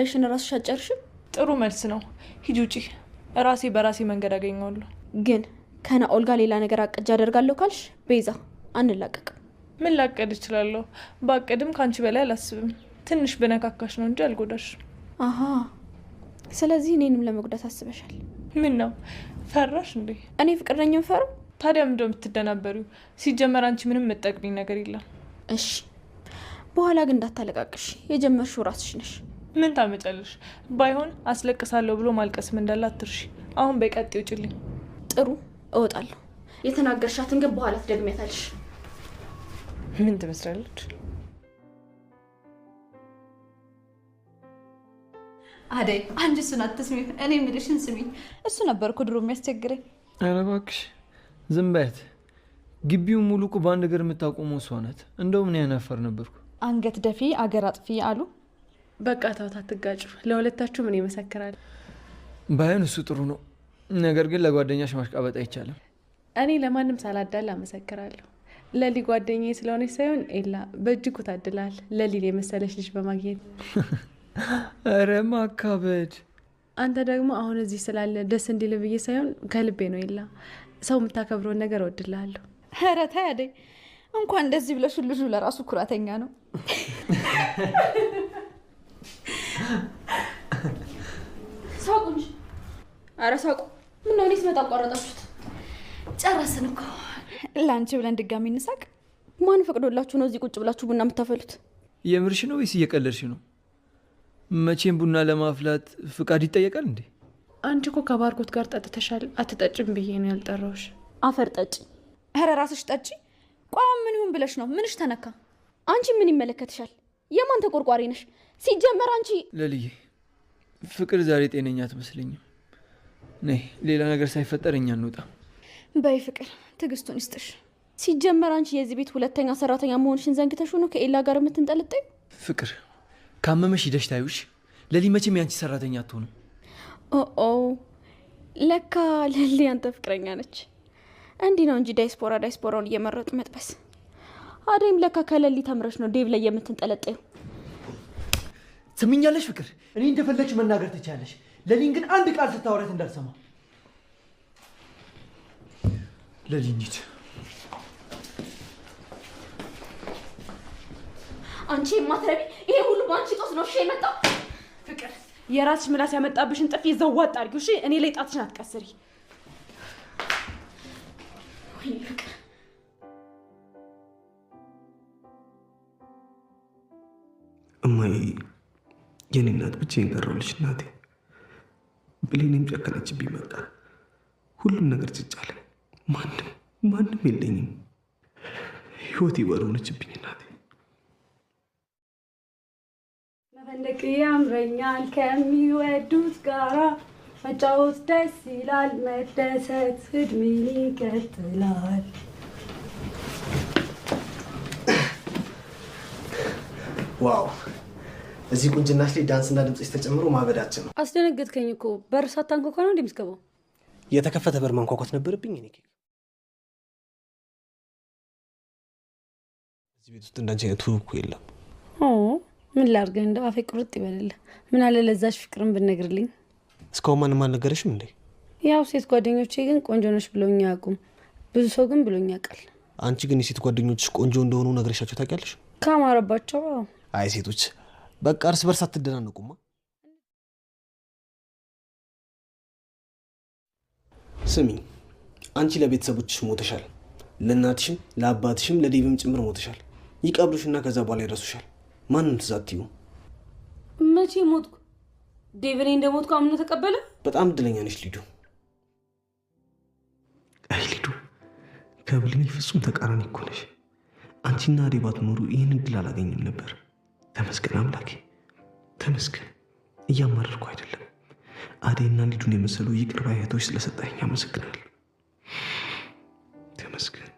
እሺን ራስሽ አጨርሽም? ጥሩ መልስ ነው። ሂጂ ውጪ። ራሴ በራሴ መንገድ አገኘዋለሁ። ግን ከናኦል ጋር ሌላ ነገር አቅጃ አደርጋለሁ ካልሽ ቤዛ አንላቀቅም። ምን ላቀድ እችላለሁ? ባቀድም ካንቺ በላይ አላስብም። ትንሽ በነካካሽ ነው እንጂ አልጎዳሽ። አሃ ስለዚህ እኔንም ለመጉዳት አስበሻል? ምን ነው ፈራሽ እንዴ? እኔ ፍቅረኛውን ፈሩ? ታዲያ ምንድነው የምትደናበሪው? ሲጀመር አንቺ ምንም የምትጠቅሚኝ ነገር የለም። እሺ በኋላ ግን እንዳታለቃቅሽ። የጀመርሽው ራስሽ ነሽ። ምን ታመጫለሽ? ባይሆን አስለቅሳለሁ ብሎ ማልቀስም እንዳለ አትርሺ። አሁን በቀጥ ውጭልኝ። ጥሩ እወጣለሁ። የተናገርሻትን ግን በኋላ ትደግሚያታለሽ። ምን ትመስላለች? አደይ አንቺ እሱን አትስሚ፣ እኔ የምልሽን ስሚ። እሱ ነበር እኮ ድሮ የሚያስቸግረኝ። ኧረ እባክሽ ዝም በያት። ግቢው ሙሉ እኮ በአንድ ነገር የምታቆመው እሷ ናት። እንደው ምን ያናፈር ነበርኩ። አንገት ደፊ አገር አጥፊ አሉ። በቃ ተውት፣ አትጋጩ። ለሁለታችሁ ምን ይመሰክራል? ባይሆን እሱ ጥሩ ነው። ነገር ግን ለጓደኛሽ ማሽቃበጥ አይቻልም። እኔ ለማንም ሳላዳል አመሰክራለሁ። ለሊ ጓደኛዬ ስለሆነች ሳይሆን ኤላ በእጅጉ ታድላል፣ ለሊል የመሰለች ልጅ በማግኘት። ኧረ ማካበድ። አንተ ደግሞ አሁን እዚህ ስላለ ደስ እንዲል ብዬ ሳይሆን ከልቤ ነው። ኤላ ሰው የምታከብረውን ነገር እወድልሃለሁ። ኧረ ተይ አደይ፣ እንኳን እንደዚህ ብለሽ ልጁ ለራሱ ኩራተኛ ነው። ሳቁ እንጂ። ኧረ ሳቁ። ምነው እኔ ስመጣ አቋረጣችሁት? ጨረስን እኮ። ለአንቺ ብለን ድጋሚ እንሳቅ። ማን ፈቅዶላችሁ ነው እዚህ ቁጭ ብላችሁ ቡና የምታፈሉት? የምርሽ ነው ወይስ እየቀለድሽ ነው? መቼም ቡና ለማፍላት ፍቃድ ይጠየቃል እንዴ? አንቺ እኮ ከባርኮት ጋር ጠጥተሻል። አትጠጭም ብዬ ነው ያልጠራሁሽ። አፈር ጠጪ። ኧረ ራስሽ ጠጪ። ቋም ምን ይሁን ብለሽ ነው? ምንሽ ተነካ? አንቺ ምን ይመለከትሻል? የማን ተቆርቋሪ ነሽ? ሲጀመር አንቺ ለልዬ፣ ፍቅር ዛሬ ጤነኛ አትመስለኝም። ነይ ሌላ ነገር ሳይፈጠር እኛ እንውጣ። በይ ፍቅር ትዕግስቱን ይስጥሽ። ሲጀመር አንቺ የዚህ ቤት ሁለተኛ ሰራተኛ መሆንሽን ዘንግተሽ ነው ከኤላ ጋር የምትንጠልጠዩ? ፍቅር ካመመሽ ሂደሽ ታዩሽ። ለሊ መቼም ያንቺ ሰራተኛ አትሆንም። ኦ ለካ ለሊ አንተ ፍቅረኛ ነች። እንዲህ ነው እንጂ ዳይስፖራውን እየመረጡ መጥበስ። አደይም ለካ ከለሊ ተምረሽ ነው ዴቭ ላይ የምትንጠለጠዩ። ስሚኛለሽ ፍቅር፣ እኔ እንደፈለግሽ መናገር ትችያለሽ። ለሊን ግን አንድ ቃል ስታወራት እንዳልሰማ። ለሊ እንሂድ። አንቺ የማትረቢ፣ ይሄ ሁሉ በአንቺ ጦስ ነው እሺ የመጣው። ፍቅር የራስሽ ምላስ ያመጣብሽን ጥፊ ዘዋጥ አድርጊው እሺ። እኔ ላይ ጣትሽን አትቀስሪ። ወይ ፍቅር እማዬ፣ የኔ እናት ብቻዬን ቀረሁልሽ እናቴ። ብሌኔም ጨከነችብኝ። መጣ ሁሉም ነገር ጭጫለ። ማንም የለኝም። ህይወቴ ባዶ ሆነችብኝ እናቴ። መፈንደቅ ያምረኛል ከሚወዱት ጋራ መጫወት ደስ ይላል፣ መደሰት እድሜን ይቀጥላል። ዋው! እዚህ ቁንጅናሽ ላይ ዳንስና ድምጽሽ ተጨምሮ ማበዳችን ነው። አስደነገጥከኝ እኮ። በር ሳታንኳኳ ነው እንደምትገባው? የተከፈተ በር ማንኳኳት ነበረብኝ እኔ። እዚህ ቤት ውስጥ እንዳንቺ አይነት እኮ የለም። ምን ላድርግህ? እንደው አፌ ቁርጥ ይበልልህ። ምን አለ ለዛሽ ፍቅርን ብትነግርልኝ። እስካሁን ማንም አልነገረሽም እንዴ? ያው ሴት ጓደኞቼ ግን ቆንጆ ነሽ ብሎኝ አያውቁም። ብዙ ሰው ግን ብሎኝ ያውቃል። አንቺ ግን የሴት ጓደኞችሽ ቆንጆ እንደሆኑ ነግረሻቸው ታውቂያለሽ? ካማረባቸው። አይ ሴቶች በቃ እርስ በርስ አትደናነቁማ። ስሚ፣ አንቺ ለቤተሰቦችሽ ሞተሻል። ለእናትሽም ለአባትሽም ለዴቭም ጭምር ሞተሻል። ይቀብሉሽና ከዛ በኋላ ይረሱሻል። ማንም ትዛትዩ። መቼ ሞትኩ? ዴቭ እኔ እንደሞትኩ አምኖ ተቀበለ። በጣም እድለኛ ነሽ ሊዱ። አይ ሊዱ፣ ከብሌኔ ፍጹም ተቃራኒ እኮ ነሽ። አንቺና አዴ ባትኖሩ ይህን እድል አላገኝም ነበር። ተመስገን አምላኬ ተመስገን። እያማረርኩ አይደለም። አዴና ሊዱን የመሰሉ ይቅር ባይ እህቶች ስለሰጠኸኝ አመሰግናለሁ። ተመስገን።